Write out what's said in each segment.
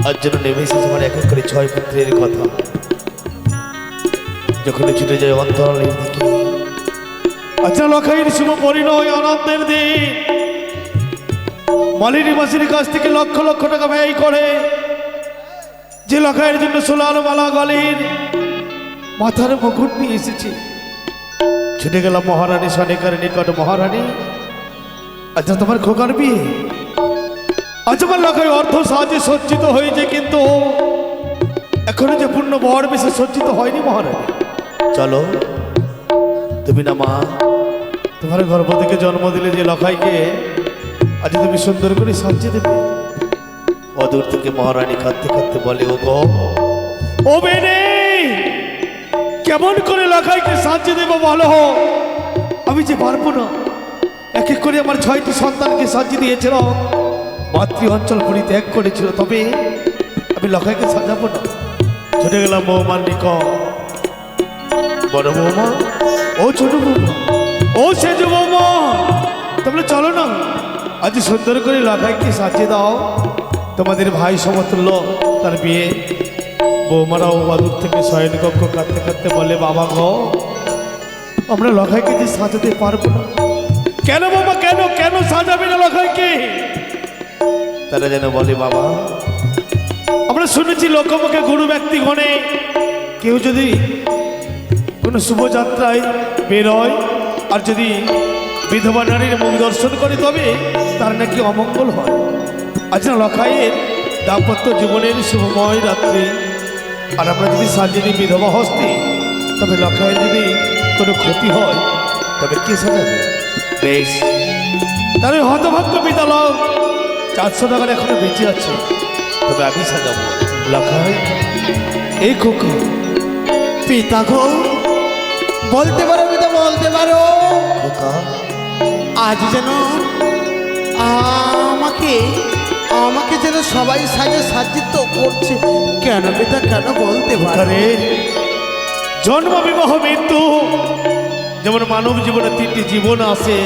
আজ যেন নেমে এসেছে আমার এক এক করে 6 পুত্রের কথা। যখন ছুটে যায় অন্তরালের দিকে, আচ্ছা লখাইয়ের শুভ পরিণয় আনন্দের দিন। মালিনী মাসির কাছ থেকে লক্ষ লক্ষ টাকা ব্যয় করে যে লখাইয়ের জন্য সোলার মালা গলির মাথার মুকুট নিয়ে এসেছে। ছুটে গেলাম মহারানী সনেকার নিকট। মহারানী, আচ্ছা তোমার খোকার বিয়ে, আজ আমার লখাই অর্থ সাহায্যে সজ্জিত হয়েছে, কিন্তু এখনো যে পূর্ণ বর বেশি সজ্জিত হয়নি। মহারানী চলো, তুমি না মা, তোমার গর্ভ থেকে জন্ম দিলে যে লখাইকে আজ তুমি সুন্দর করে সাজিয়ে দেবে। অদূর থেকে মহারানী কাঁদতে কাঁদতে বলে, ও গো, ও বেনে, কেমন করে লখাইকে সাজিয়ে দেবো বলো? আমি যে পারবো না। এক এক করে আমার 6টি সন্তানকে সাজিয়ে দিয়েছিল, মাতৃ অঞ্চল পরিত্যাগ করেছিল, তবে আমি লখাইকে সাজাবো না। ছুটে গেলাম বৌমার নিকট। বড় বৌমা, ও ছোট বৌমা, ও সেজ বৌমা, তোমরা চলো না, আজ সুন্দর করে লখাইকে সাজিয়ে দাও। তোমাদের ভাই সমতুল্য তার বিয়ে। বৌমারাও বাদুর থেকে শয়নকক্ষ কাঁদতে কাঁদতে বলে, বাবা গো, আমরা লখাইকে যে সাজাতে পারবো না। কেন বাবা, কেন কেন সাজাবে না লখাইকে? তারা যেন বলে, বাবা, আমরা শুনেছি লোকমুখে গুরু ব্যক্তি গণে কেউ যদি কোনো শুভযাত্রায় বেরোয় আর যদি বিধবা নারীর মুখ দর্শন করে, তবে তার নাকি অমঙ্গল হয়। আচ্ছা লখাইয়ের দাম্পত্য জীবনের শুভময় রাত্রি, আর আমরা যদি সাজিয়ে দিই বিধবা হস্তে, তবে লখাইয়ের যদি কোনো ক্ষতি হয়, তবে কে সাজাবে? বেশ, তার ওই হতভাগ্য বিদ্যালয় 400 টাকার এখনো বেঁচে আছে, তবে আমি সাজাবো। লখাই, এই খোকা। পিতা গো, বলতে পারো পিতা, বলতে পারো। খোকা, আজ যেন আমাকে আমাকে যেন সবাই সাজিত করছে, কেন পিতা, কেন বলতে পারো? আরে জন্ম, বিবাহ, মৃত্যু, যেমন মানব জীবনে 3টি জীবন আছে।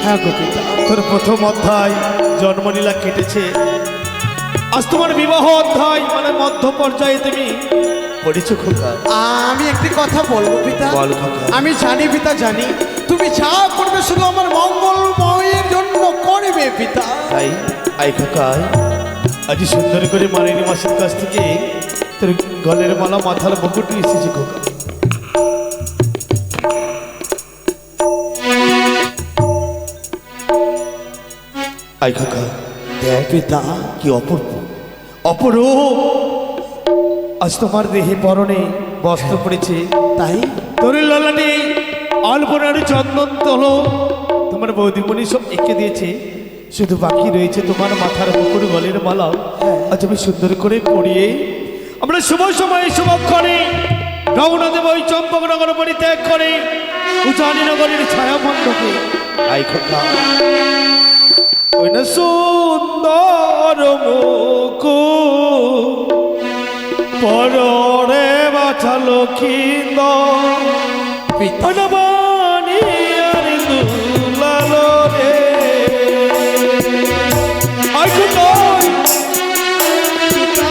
হ্যাঁ গো পিতা, তোর প্রথম অধ্যায় জন্মলীলা কেটেছে, আজ তোমার বিবাহ অধ্যায়, মানে মধ্য পর্যায়ে তুমি পড়েছো। খোকা, আমি একটি কথা বলবো পিতা। বল খোকা। আমি জানি পিতা, জানি তুমি যা করবে শুধু আমার মঙ্গলময়ের জন্য করবে পিতা। তাই আই খোকা, আজ সুন্দর করে মালিনী মাসির কাছ থেকে তোর গলের মালা, মাথার মুকুট নিয়ে এসেছি। খোকা, আই খোকা, দেখ পিতা, কি অপূর্ব অপরূপ। আজ তোমার দেহে পরনে বস্ত্র পড়েছে, তাই তোর লালানি আলপনার চন্দন তল তোমার বৌদিমণি সব এঁকে দিয়েছে, শুধু বাকি রয়েছে তোমার মাথার মুকুট, গলের মালা। আজ আমি সুন্দর করে পরিয়ে আমরা শুভ সময়ে শুভক্ষণে রওনা দেব ওই চম্পকনগর পরিত্যাগ করে উজানি নগরের ছায়া মণ্ডপে। আই খোকা, ওই না সুন্দর মুকুট পররে বাছালো খিন্দ পিতা, বানি আর দুলালো রে। আই খোকা, পিতা,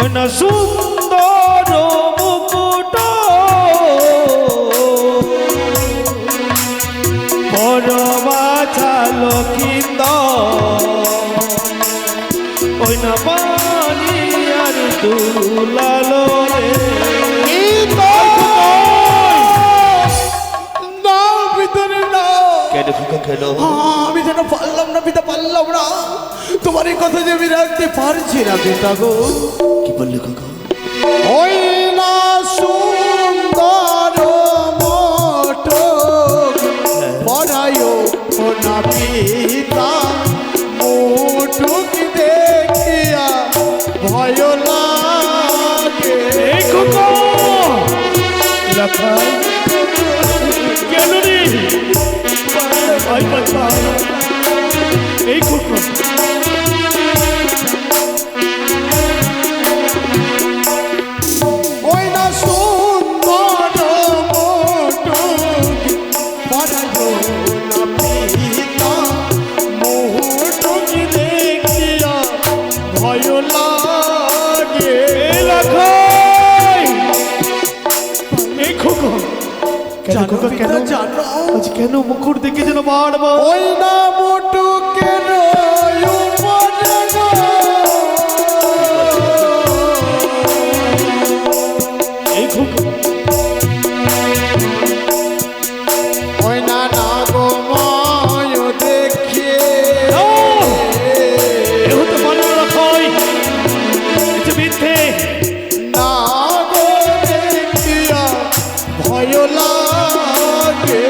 ওই না সুন্দর মুকুট বড় বাছালো কিন্দ, ওই না পানি আর দুলালো রে। না ভিতরে না। কেন খোকা, কেন? আমি যেন পারলাম না পিতা, পারলাম না। তোমার এই কথা যে আমি রাখতে পারছি না পিতা গো। কি বললি খোকা? ওই না সুন্দর মোটো পড়ায় না পিতা, মোটুক দেখিয়া ভয় লাগে। এই খোকা, লখাই, কেন রে? আই বাবা, এই খোকা, ওই না সুন্দর কেন জানো খোকা, পিতা, কেন জানো? আজ কেন মুকুট দেখে যেন বারবার ওই না মোটু কেন উপরে গো? এই খোকা ওই না না গো ময় দেখিয়ে এ হতে মনে রাখই এটা মিথ্যে না গো দেখিয়া ভয় লাগে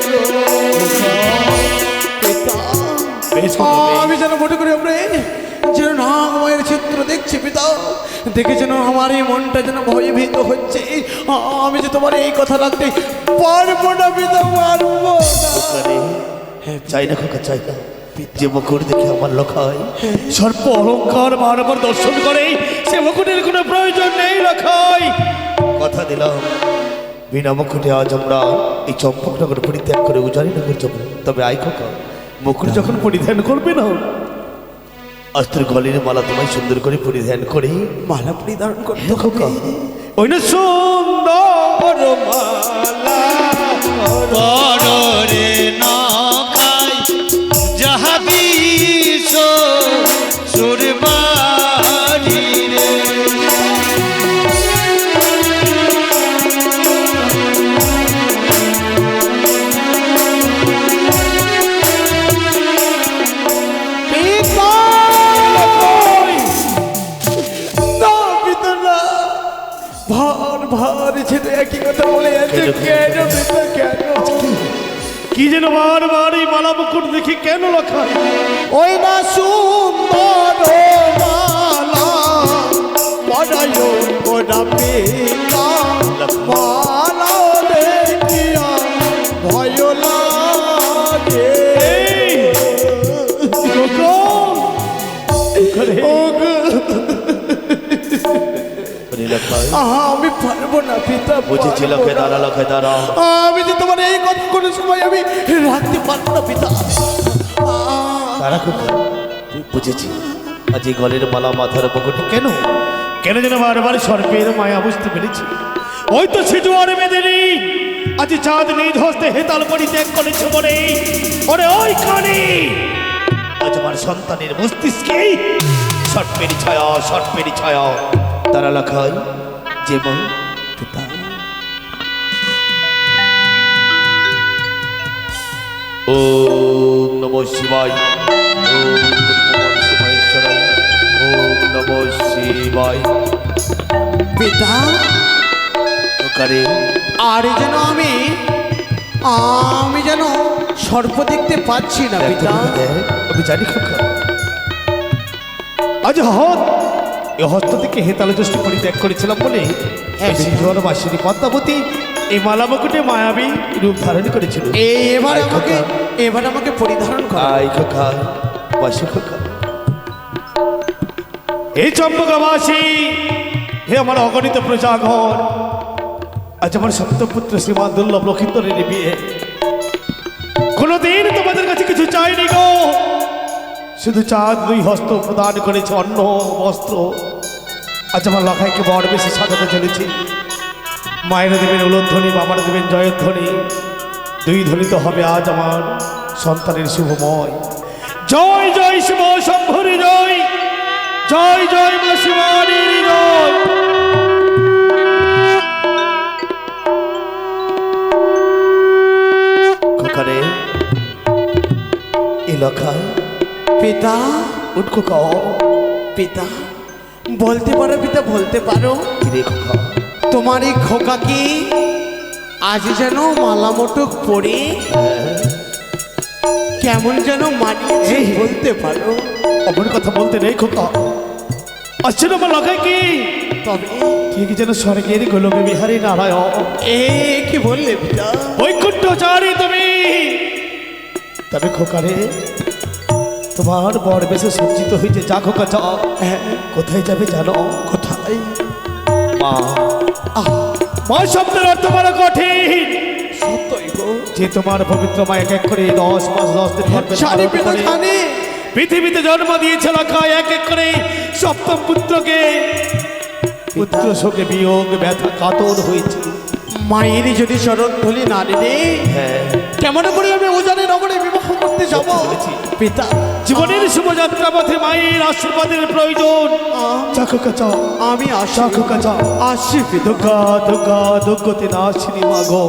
গো। পিতা, বেশ খোকা, বেশ। আমি যেন মনে করি আমরা যেন নাগময়ের চিত্র দেখছি পিতা, দেখে যেন আমার এই মনটা যেন ভয়ে ভীত হচ্ছে। আমি যে তোমার এই কথা রাখতে পারবো না পিতা, পারবো না। খোকা রে, চাই না খোকা, চাই না যে মুকুট দেখে আমার লখাই সর্প অলঙ্কার বারবার দর্শন করে সে মুকুটের কোনো প্রয়োজন নেই লখাই। কথা দিলাম বিনা মুকুটে আজ আমরা এই চম্পকনগর পরিত্যাগ করে উজানি নগর যাব। তবে আই খোকা, মুকুট যখন পরিধান করবে না আজ তোর গলের মালা তোমায় সুন্দর করে পরিধান করে মালা পরিধান করতে খোকা ওই না সুন্দর মালা পররে নখাই যাহাবি সুরবারি রে পিতা, না পিতা না, ভার ভার ছেলে একই কথা বলে যাচ্ছে। কেন পিতা, কেন? কি যেন বারবার এই মালা মুকুট দেখি কেন লখাই ওই না সুন্দর মালা পড়ায় ওরা পিতা, মালা দেখিয়া ভয় লাগে। আমি পারবো না পিতা, বুঝেছি পারবো লখে না। দাঁড়া, লখে দাঁড়া। আমি যে তোমার এই কথা কোনো সময় আমি রাখতে পারবো না পিতা। তারা খুব বুঝেছি আজ এই গলের মালা মাথার মুকুট কেন কেন যেন বারবার সর্পের মায়া বুঝতে পেরেছি। ওই তো সিজুয়ার মেদেনি আজ চাঁদ নিজ হস্তে হেতাল পরিত্যাগ করেছে বলে ওরে ওই কানে আজ আমার সন্তানের মস্তিষ্কে সর্পের ছায়া তারা লেখায় যে মন পিতা ওম নমঃ শিবায় ওম নমঃ শিবায় ওম নমঃ শিবায় পিতা, করে আর যেন আমি যেন সর্প দেখতে পাচ্ছি না পিতা। আমি জানি খোকা আজ এই হস্ত থেকে হেতাল দৃষ্টি পরিত্যাগ করেছিলাম বলে সিজুয়ার মাসিনী পদ্মাবতী এই মালা মুকুটে মায়াবী রূপ ধারণ করেছিল। এবার আমাকে পরিধারণ কর। আই খোকা বাসি খোকা এই চম্পকাবাসী হে আমার অগণিত প্রজাঘর আজ আমার সপ্তপুত্র শ্রীমান দুর্লভ লক্ষিন্দরের বিয়ে কোনোদিন তোমাদের কাছে কিছু চাইনি গো, শুধু চাঁদ দুই হস্ত প্রদান করেছে অন্ন বস্ত্র। আজ আমার লখাইকে বড় বেশি সাজাতে চলেছি। মায়েরা দেবেন উলধ্বনি, বাবারা দেবেন জয়ধ্বনি, দুই ধ্বনিত হবে আজ আমার সন্তানের শুভময়। জয় জয় শিব শম্ভুরি জয়, জয় জয় মা শিবানীর জয়। কোকারে এ লখাই পিতা, উঠকো কাও পিতা বলতে পারো পিতা, বলতে পারো কিরে খোকা তোমার এই খোকা কি আজ যেন মালা মোটক পরে কেমন যেন মানিয়েছে, বলতে পারো? অমন কথা বলতে নেই খোকা, আসছে না আমার লখাই কি তবে ঠিক যেন স্বর্গের গোলকে বিহারী নারায়ণ। এ কি বললে পিতা? বৈকুণ্ঠচারী তুমি, তবে খোকারে তোমার বর বেশে সজ্জিত হয়েছে, যা খোকা যাও। কোথায় যাবে জানো? কোথায়? মা মা শব্দের অর্থ বড় কঠিন। সত্যই গো, যে তোমার পবিত্র মা এক এক করে 10 মাস 10 দিন গর্ভে জানি ধারণ পিতা, করে জানি। পৃথিবীতে জন্ম দিয়েছে লখাই এক এক করে সপ্তম পুত্রকে। পুত্র শোকে বিয়োগ ব্যথা কাতর হয়েছে। মায়ের যদি চরণ ধুলি না রে, হ্যাঁ কেমন করে আমি উজানে নগরে বিবাহ করতে যাব পিতা? জীবনের শুভযাত্রা পথে মায়ের আশীর্বাদের প্রয়োজন। চাকু কাচা আমি আশা চাকু কাচা আসি পিতা। দুর্গা দুর্গা দুর্গতি নাশিনী মাগো